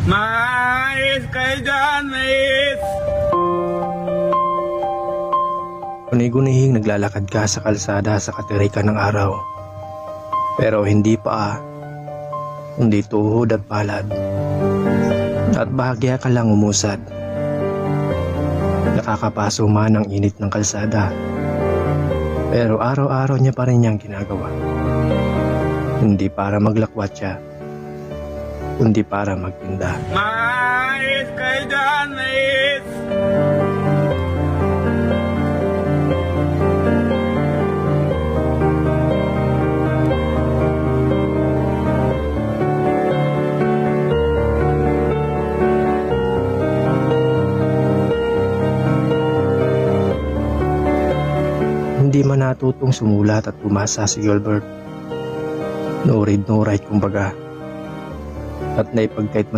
Mais kayo dyan, mais! Guni-gunihing naglalakad ka sa kalsada sa katirikan ng araw. Pero hindi paa, kundi tuhod at palad. At bahagya ka lang umusad. Nakakapaso man ang init ng kalsada. Pero araw-araw niya pa rin niyang ginagawa. Hindi para maglakwat siya, kundi para magtinda. Mais kayo dyan, mais! Hindi man natutong sumulat at pumasa si Gilbert. No read no write kumbaga. At naipagkait man